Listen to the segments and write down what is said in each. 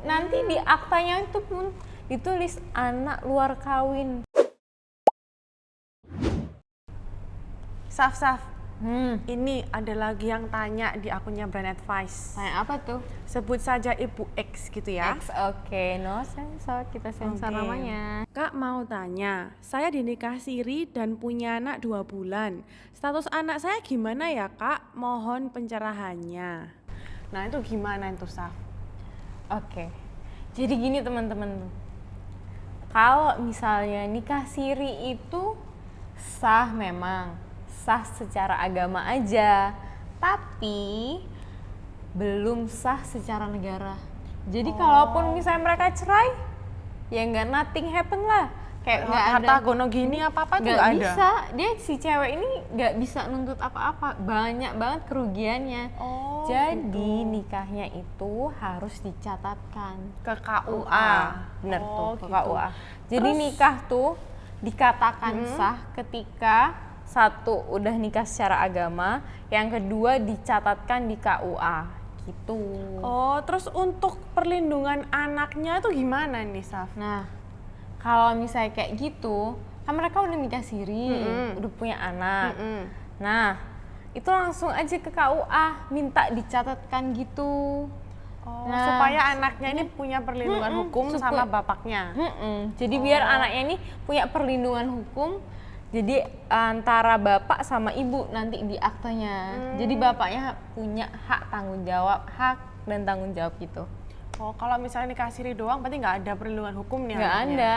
Nanti di aktanya itu pun ditulis anak luar kawin. Saf, ini ada lagi yang tanya di akunnya Brand Advice. Tanya apa tuh? Sebut saja Ibu X gitu ya. X, oke, no sensor, kita sensor Oke. namanya. Kak mau tanya, saya dinikah siri dan punya anak 2 bulan. Status anak saya gimana ya Kak? Mohon pencerahannya. Nah itu gimana itu Saf? Oke, jadi gini teman-teman. Kalau misalnya nikah siri itu sah memang. Sah secara agama aja, tapi belum sah secara negara. Jadi kalaupun misalnya mereka cerai, ya nggak, nothing happen lah. Kayak nggak ada Harta gono gini apa-apa tuh nggak nggak ada? bisa. Dia si cewek ini nggak bisa nuntut apa-apa, banyak banget kerugiannya. Oh, Jadi nikahnya itu harus dicatatkan Ke KUA. bener Oh, tuh, ke gitu. KUA. Jadi nikah tuh dikatakan sah ketika satu udah nikah secara agama, yang kedua dicatatkan di KUA gitu. Oh, terus untuk perlindungan anaknya itu gimana nih Saf? Nah, kalau misalnya kayak gitu, kan mereka udah nikah siri, udah punya anak. Nah, itu langsung aja ke KUA minta dicatatkan gitu. Oh, Nah, supaya anaknya ini punya perlindungan hukum sama bapaknya. Jadi biar anaknya ini punya perlindungan hukum. Jadi antara bapak sama ibu nanti di aktanya. Jadi bapaknya punya hak tanggung jawab, hak dan tanggung jawab gitu. Oh, kalau misalnya nikah siri doang berarti nggak ada perlindungan hukum nih Nggak anaknya? ada.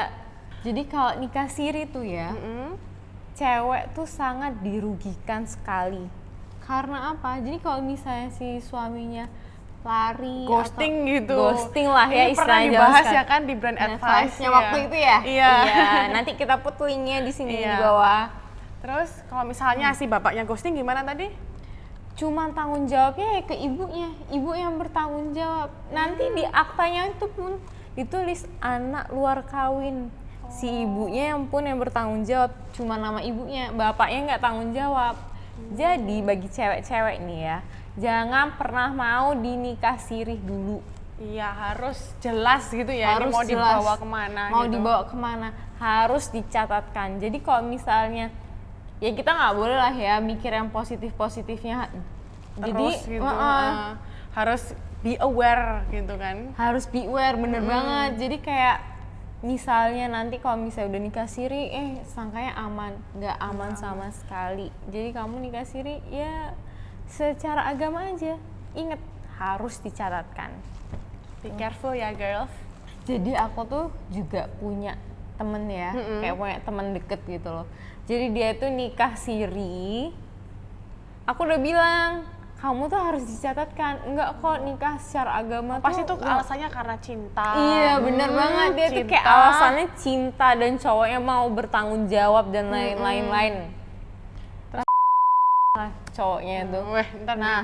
Jadi kalau nikah siri tuh ya, cewek tuh sangat dirugikan sekali. Karena apa? Jadi kalau misalnya si suaminya lari Ghosting atau gitu. ghosting lah ya Ini pernah istilahnya dibahas zaman ya kan di Brand Advice Advice-nya ya. waktu itu ya. Iya. Nanti kita put linknya di sini di Iya. bawah. Terus kalau misalnya si bapaknya ghosting gimana tadi? Cuma tanggung jawabnya ya ke ibunya, ibu yang bertanggung jawab. Nanti di aktanya itu pun ditulis anak luar kawin. Si ibunya yang pun yang bertanggung jawab, cuma nama ibunya, bapaknya nggak tanggung jawab. Jadi bagi cewek-cewek nih ya, jangan pernah mau dinikah sirih dulu. Iya, harus jelas gitu ya. Ini Harus mau jelas. dibawa kemana Mau gitu. dibawa kemana, harus dicatatkan. Jadi kalau misalnya, ya kita nggak boleh lah ya mikir yang positif-positifnya. Jadi Terus gitu. Harus be aware gitu kan. harus beware, bener banget. Jadi kayak misalnya nanti kalau misalnya udah nikah siri, sangkanya aman, nggak aman sama sekali. Jadi kamu nikah siri ya secara agama aja. Ingat, harus dicatatkan. Be careful ya girls. Jadi aku tuh juga punya temen ya, kayak punya temen deket gitu loh. Jadi dia tuh nikah siri, aku udah bilang, kamu tuh harus dicatatkan. Enggak kok, nikah secara agama Pasti tuh tuh alasannya karena cinta. iya bener banget, dia tuh kayak alasannya cinta dan cowoknya mau bertanggung jawab dan lain-lain. Terus cowoknya tuh. Weh, ntar Nah,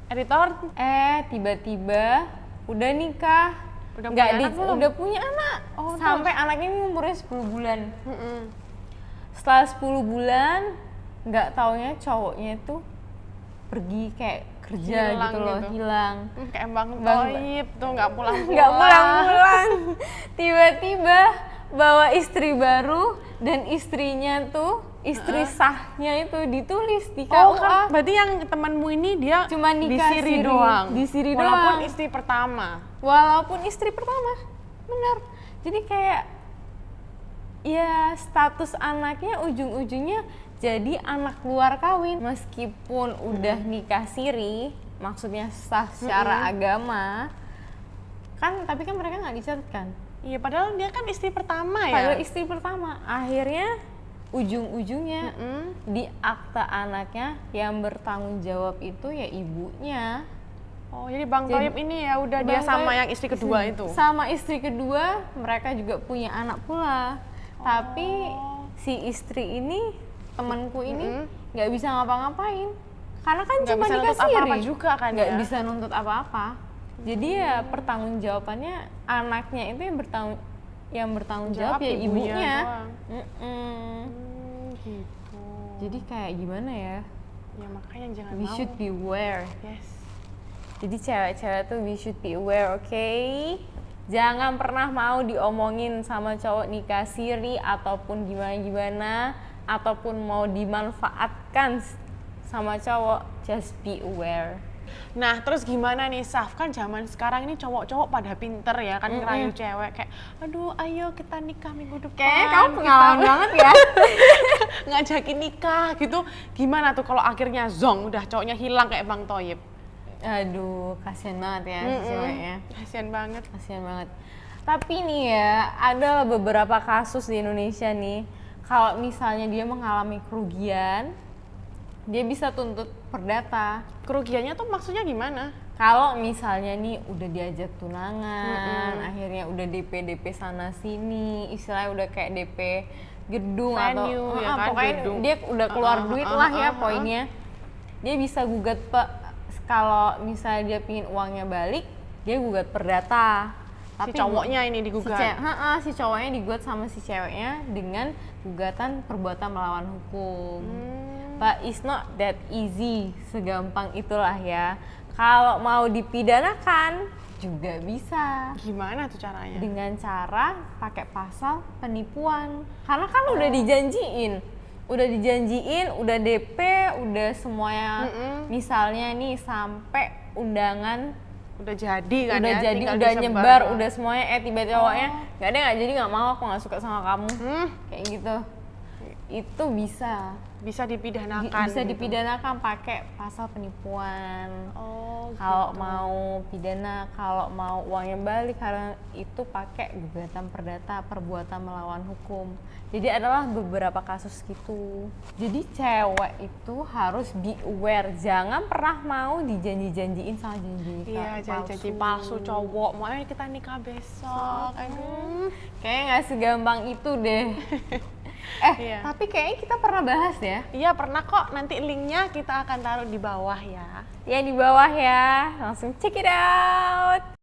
editor tiba-tiba udah nikah. Udah Nggak punya anak belum? udah punya anak. Oh, sampai anaknya ini umurnya 10 bulan. Setelah 10 bulan, nggak taunya cowoknya itu pergi kayak kerja Hilang gitu loh, gitu. hilang. kayak Bang Bang- Toib tuh nggak pulang-pulang. Nggak pulang-pulang. Tiba-tiba bawa istri baru dan istrinya tuh, istri sahnya itu ditulis di KUA. Oh kan, berarti yang temanmu ini dia Cuma nikah di siri siri, doang. di siri Walaupun doang. istri pertama. Walaupun istri pertama, benar. Jadi kayak ya status anaknya ujung-ujungnya jadi anak luar kawin. Meskipun udah nikah siri, maksudnya sah secara agama, kan tapi kan mereka nggak dicatatkan. Iya, padahal dia kan istri pertama ya. Padahal istri pertama, akhirnya ujung-ujungnya di akta anaknya yang bertanggung jawab itu ya ibunya. Oh, jadi Bang Jadi- Toib ini ya udah dia Bang sama Toib yang istri kedua itu. Sama istri kedua, mereka juga punya anak pula. Tapi si istri ini, temanku ini nggak bisa ngapa-ngapain. Karena kan Nggak cuma bisa nikah nuntut apa-apa siri. juga kan Nggak ya? bisa nuntut apa-apa. Jadi ya pertanggungjawabannya anaknya itu yang bertanggung jawab ya ibunya. doang. Gitu. Jadi kayak gimana ya? Ya makanya jangan We mau. should beware. Yes. Jadi cewek-cewek tuh we should be aware, oke? Jangan pernah mau diomongin sama cowok nikah siri ataupun gimana-gimana, ataupun mau dimanfaatkan sama cowok, just be aware. Nah, terus gimana nih, Saf? Kan zaman sekarang ini cowok-cowok pada pinter ya kan ngerayu cewek kayak, aduh ayo kita nikah minggu depan. Kayaknya kamu pengalaman banget ya. Ngajakin nikah gitu. Gimana tuh kalau akhirnya zong, udah cowoknya hilang kayak Bang Thoyib? Aduh, kasihan banget ya si ceweknya. Kasian banget. Kasihan banget. Tapi nih ya, ada beberapa kasus di Indonesia nih, kalau misalnya dia mengalami kerugian, dia bisa tuntut perdata. Kerugiannya tuh maksudnya gimana? Kalau misalnya nih udah diajak tunangan, akhirnya udah DP sana sini, istilahnya udah kayak DP gedung Venue, atau ya kan, pokoknya gedung. dia udah keluar duit lah ya poinnya. Dia bisa gugat kalau misalnya dia pingin uangnya balik, dia gugat perdata. Si cowoknya ini digugat. Si cowoknya digugat sama si ceweknya dengan gugatan perbuatan melawan hukum. But it's not that easy, segampang itulah ya. Kalau mau dipidanakan juga bisa. Gimana tuh caranya? Dengan cara pakai pasal penipuan. Karena kan udah dijanjiin. Udah DP, udah semuanya. Misalnya nih sampai undangan Udah jadi kan udah ya? jadi, tinggal udah disebar nyebar, doang. udah semuanya, tiba-tiba cowoknya nggak jadi, nggak mau, aku nggak suka sama kamu, kayak gitu. Itu Bisa dipidanakan. bisa gitu. dipidanakan pakai pasal penipuan. Oh, Kalau gitu. mau pidana, kalau mau uangnya balik, karena itu pakai gugatan perdata, perbuatan melawan hukum. Jadi adalah beberapa kasus gitu. Jadi cewek itu harus be aware, jangan pernah mau dijanji-janjiin sama janji Iya, janji palsu cowok. Mau ayo kita nikah besok. Aduh. Kayaknya nggak segampang itu deh. Iya. Tapi kayaknya kita pernah bahas ya. Iya pernah kok, nanti linknya kita akan taruh di bawah ya. Ya di bawah ya, langsung check it out.